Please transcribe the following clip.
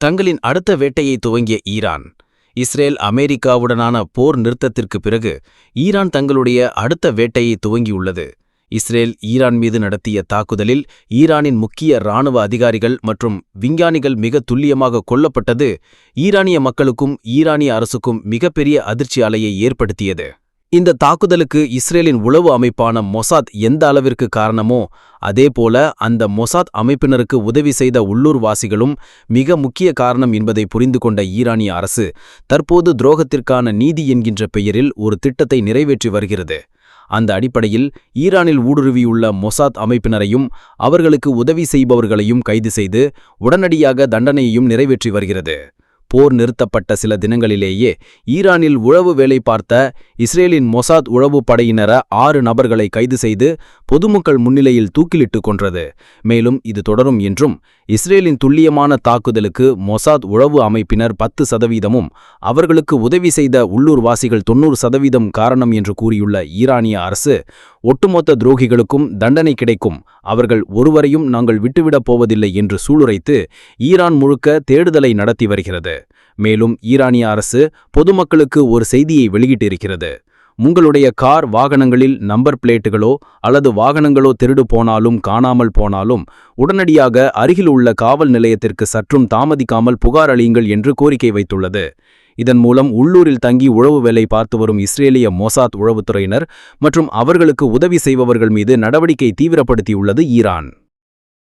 தங்களின் அடுத்த வேட்டையை துவங்கிய ஈரான். இஸ்ரேல் அமெரிக்காவுடனான போர் நிறுத்தத்திற்கு பிறகு ஈரான் தங்களுடைய அடுத்த வேட்டையை துவங்கியுள்ளது. இஸ்ரேல் ஈரான் மீது நடத்திய தாக்குதலில் ஈரானின் முக்கிய இராணுவ அதிகாரிகள் மற்றும் விஞ்ஞானிகள் மிக துல்லியமாக கொல்லப்பட்டது ஈரானிய மக்களுக்கும் ஈரானிய அரசுக்கும் மிகப்பெரிய அதிர்ச்சி அலையை ஏற்படுத்தியது. இந்த தாக்குதலுக்கு இஸ்ரேலின் உளவு அமைப்பான மொசாத் எந்த அளவிற்கு காரணமோ அதேபோல அந்த மொசாத் அமைப்பினருக்கு உதவி செய்த உள்ளூர்வாசிகளும் மிக முக்கிய காரணம் என்பதை புரிந்து கொண்ட ஈரானிய அரசு தற்போது துரோகத்திற்கான நீதி என்கின்ற பெயரில் ஒரு திட்டத்தை நிறைவேற்றி வருகிறது. அந்த அடிப்படையில் ஈரானில் ஊடுருவியுள்ள மொசாத் அமைப்பினரையும் அவர்களுக்கு உதவி செய்பவர்களையும் கைது செய்து உடனடியாக தண்டனையையும் நிறைவேற்றி வருகிறது. போர் நிறுத்தப்பட்ட சில தினங்களிலேயே ஈரானில் உளவு வேலை பார்த்த இஸ்ரேலின் மொசாத் உளவு படையினர 6 நபர்களை கைது செய்து பொதுமக்கள் முன்னிலையில் தூக்கிலிட்டு கொன்றது. மேலும் இது தொடரும் என்றும் இஸ்ரேலின் துல்லியமான தாக்குதலுக்கு மொசாத் உளவு அமைப்பினர் 10%, அவர்களுக்கு உதவி செய்த உள்ளூர்வாசிகள் 90% காரணம் என்று கூறியுள்ள ஈரானிய அரசு, ஒட்டுமொத்த துரோகிகளுக்கும் தண்டனை கிடைக்கும், அவர்கள் ஒருவரையும் நாங்கள் விட்டுவிடப் போவதில்லை என்று சூளுரைத்து ஈரான் முழுக்க தேடுதலை நடத்தி வருகிறது. மேலும் ஈரானிய அரசு பொதுமக்களுக்கு ஒரு செய்தியை வெளியிட்டிருக்கிறது. உங்களுடைய கார் வாகனங்களில் நம்பர் பிளேட்டுகளோ அல்லது வாகனங்களோ திருடு போனாலும் காணாமல் போனாலும் உடனடியாக அருகில் உள்ள காவல் நிலையத்திற்கு சற்றும் தாமதிக்காமல் புகார் அளியுங்கள் என்று கோரிக்கை வைத்துள்ளது. இதன் மூலம் உள்ளூரில் தங்கி உளவு வேலை பார்த்து வரும் இஸ்ரேலிய மொசாத் உளவுத்துறையினர் மற்றும் அவர்களுக்கு உதவி செய்பவர்கள் மீது நடவடிக்கை தீவிரப்படுத்தியுள்ளது ஈரான்.